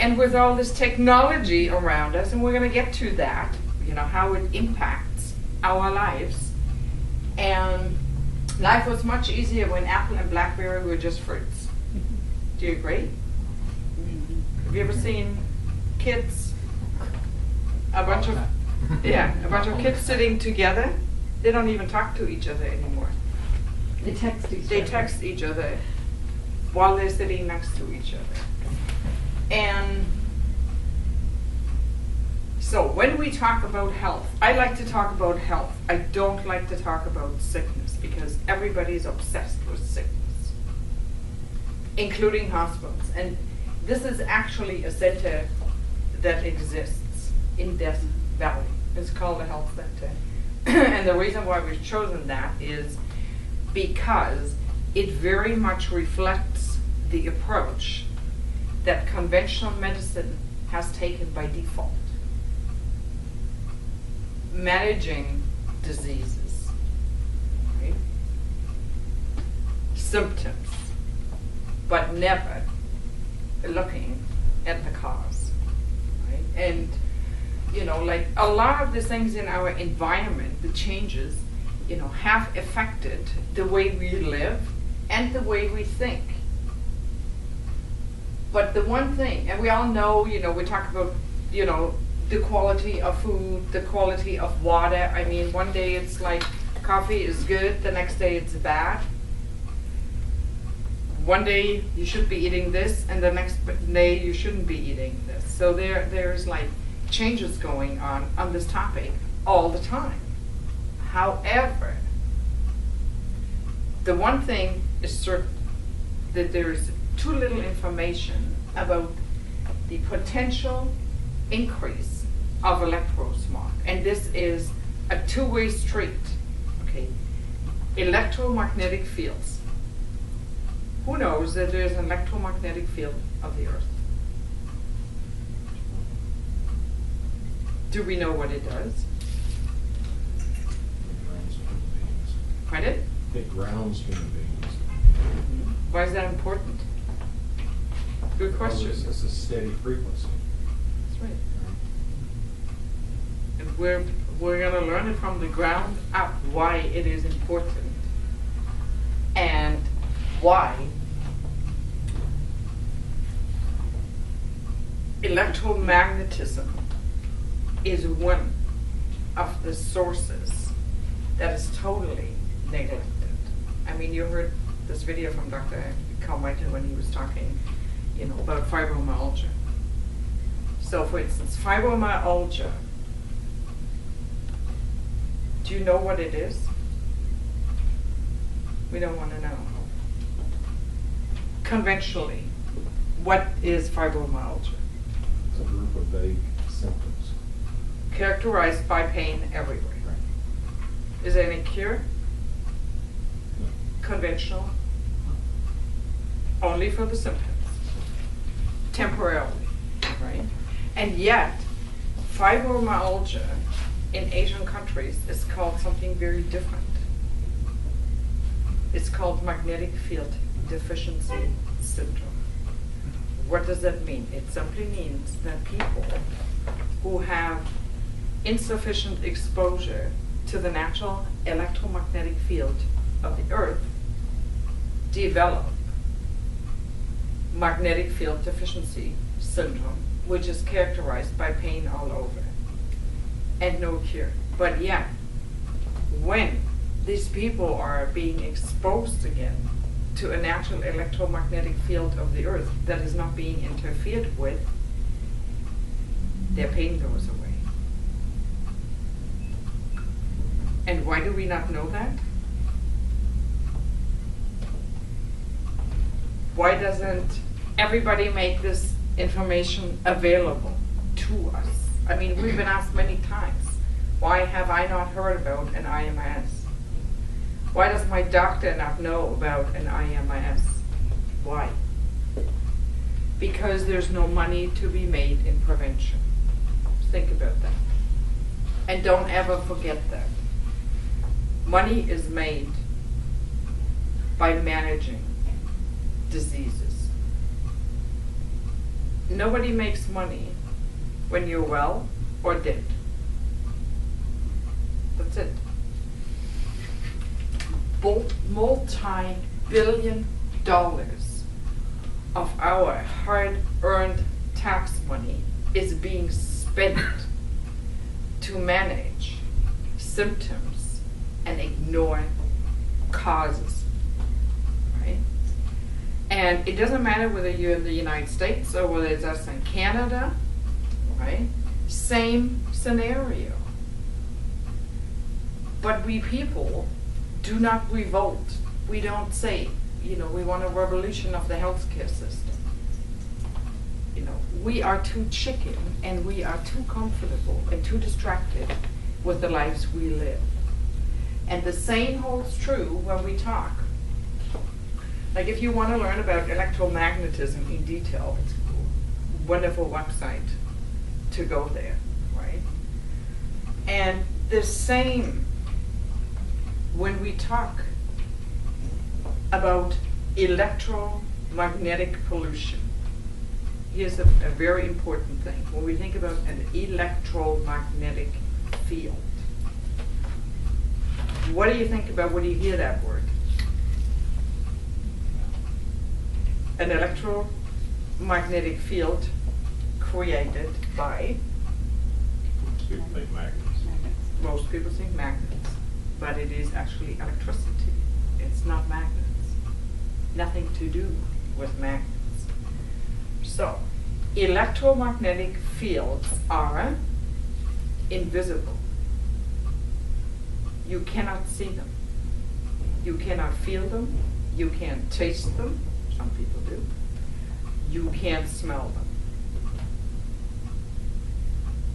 And with all this technology around us, and we're going to get to that, you know, how it impacts our lives. And life was much easier when Apple and BlackBerry were just fruits. Do you agree? Have you ever seen kids, a bunch of kids sitting together? They don't even talk to each other anymore. They text each other. They text each other while they're sitting next to each other. And so when we talk about health, I like to talk about health. I don't like to talk about sickness because everybody's obsessed with sickness, including hospitals. And this is actually a center that exists in Death Valley. It's called the Health Center. And the reason why we've chosen that is because it very much reflects the approach that conventional medicine has taken by default. Managing diseases, right? Symptoms, but never looking at the cause, right? And you know, like a lot of the things in our environment, the changes, you know, have affected the way we live and the way we think. But the one thing, and we all know, you know, we talk about, you know, the quality of food, the quality of water. I mean, one day it's like coffee is good, the next day it's bad. One day you should be eating this, and the next day you shouldn't be eating this. So there's like changes going on this topic all the time. However, the one thing is certain, that there is too little information about the potential increase of electrosmog. And this is a two-way street, okay? Electromagnetic fields. Who knows that there's an electromagnetic field of the Earth? Do we know what it does? Pardon? It grounds human beings. Why is that important? Good question. It's a steady frequency. That's right. And we're going to learn it from the ground up why it is important and why electromagnetism is one of the sources that is totally neglected. I mean, you heard this video from Dr. Carmichael when he was talking, you know, about fibromyalgia. So, for instance, fibromyalgia. Do you know what it is? We don't want to know. Conventionally, what is fibromyalgia? It's a group of vague symptoms. Characterized by pain everywhere. Right. Is there any cure? No. Conventional? Only for the symptoms. Temporarily, right? And yet, fibromyalgia in Asian countries is called something very different. It's called magnetic field deficiency syndrome. What does that mean? It simply means that people who have insufficient exposure to the natural electromagnetic field of the Earth develop magnetic field deficiency syndrome, which is characterized by pain all over and no cure. But yet, when these people are being exposed again to a natural electromagnetic field of the Earth that is not being interfered with, their pain goes away. And why do we not know that? Why doesn't everybody make this information available to us? I mean, we've been asked many times, why have I not heard about an IMS? Why does my doctor not know about an IMS? Why? Because there's no money to be made in prevention. Think about that. And don't ever forget that. Money is made by managing diseases, nobody makes money when you're well or dead. That's it. Multi-billion dollars of our hard-earned tax money is being spent to manage symptoms and ignore causes, right? And it doesn't matter whether you're in the United States or whether it's us in Canada, right? Same scenario. But we people do not revolt. We don't say, we want a revolution of the healthcare system. We are too chicken and we are too comfortable and too distracted with the lives we live. And the same holds true when we talk. Like if you want to learn about electromagnetism in detail, it's a wonderful website to go there, right? And the same when we talk about electromagnetic pollution. Here's a very important thing. When we think about an electromagnetic field, what do you think about when you hear that word? An electromagnetic field created by? Most people think magnets. Most people think magnets, but it is actually electricity. It's not magnets. Nothing to do with magnets. So, electromagnetic fields are invisible. You cannot see them. You cannot feel them. You can't taste them. Some people do. You can't smell them.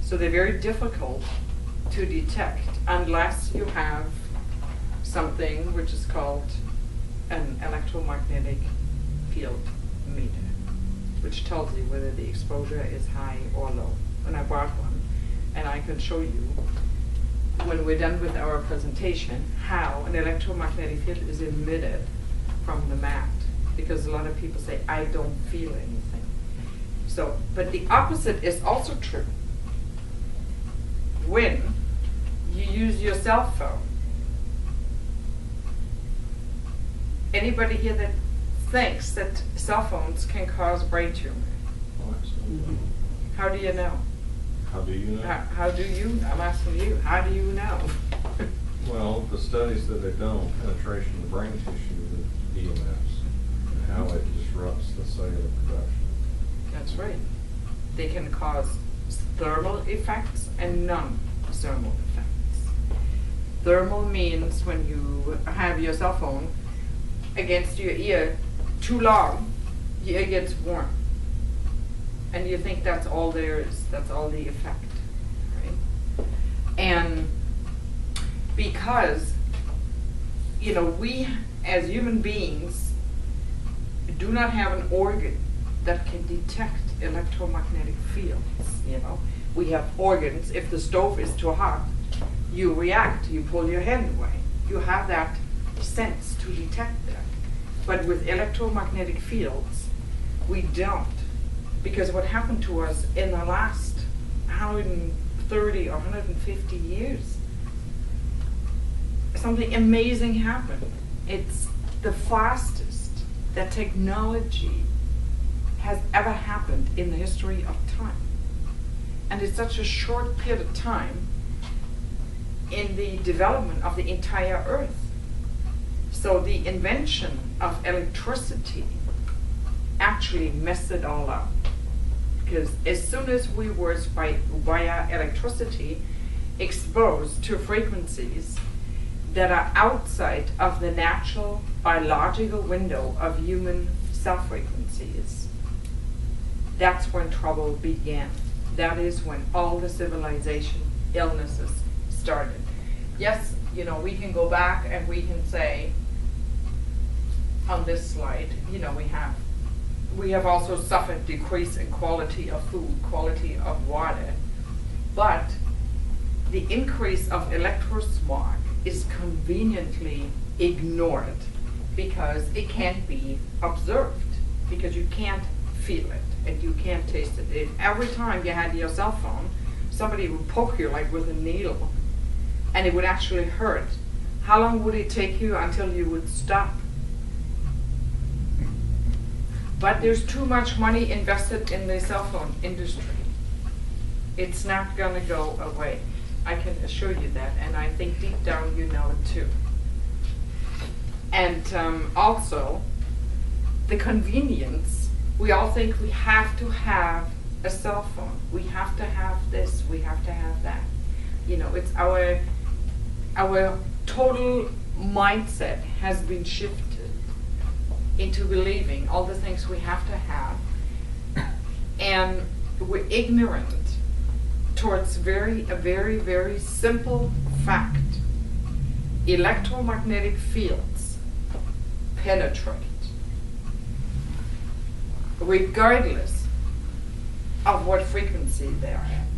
So they're very difficult to detect unless you have something which is called an electromagnetic field meter, which tells you whether the exposure is high or low. And I brought one, and I can show you when we're done with our presentation how an electromagnetic field is emitted from the mat, because a lot of people say, I don't feel anything. So, but the opposite is also true. When you use your cell phone, anybody here that thinks that cell phones can cause brain tumor? Oh, absolutely. How do you know? How do you know? How do you? I'm asking you. How do you know? Well, the studies that they've done on penetration of the brain tissue with EMFs and how it disrupts the cellular production. That's right. They can cause thermal effects and non-thermal effects. Thermal means when you have your cell phone against your ear too long, your ear gets warm. And you think that's all there is, that's all the effect, right? And because, we as human beings do not have an organ that can detect electromagnetic fields, We have organs. If the stove is too hot, you react, you pull your hand away. You have that sense to detect that. But with electromagnetic fields, we don't. Because what happened to us in the last 130 or 150 years, something amazing happened. It's the fastest that technology has ever happened in the history of time. And it's such a short period of time in the development of the entire Earth. So the invention of electricity actually messed it all up. Because as soon as we were via electricity exposed to frequencies that are outside of the natural biological window of human cell frequencies, that's when trouble began. That is when all the civilization illnesses started. Yes, we can go back and we can say on this slide, we have also suffered decrease in quality of food, quality of water, but the increase of electrosmog is conveniently ignored because it can't be observed, because you can't feel it. and you can't taste it. If every time you had your cell phone, somebody would poke you like with a needle, and it would actually hurt, how long would it take you until you would stop? But there's too much money invested in the cell phone industry. It's not gonna go away. I can assure you that, and I think deep down you know it too. And also, the convenience. We all think we have to have a cell phone. We have to have this, we have to have that. You know, it's our total mindset has been shifted into believing all the things we have to have, and we're ignorant towards a very, very simple fact. Electromagnetic fields penetrate regardless of what frequency they are at.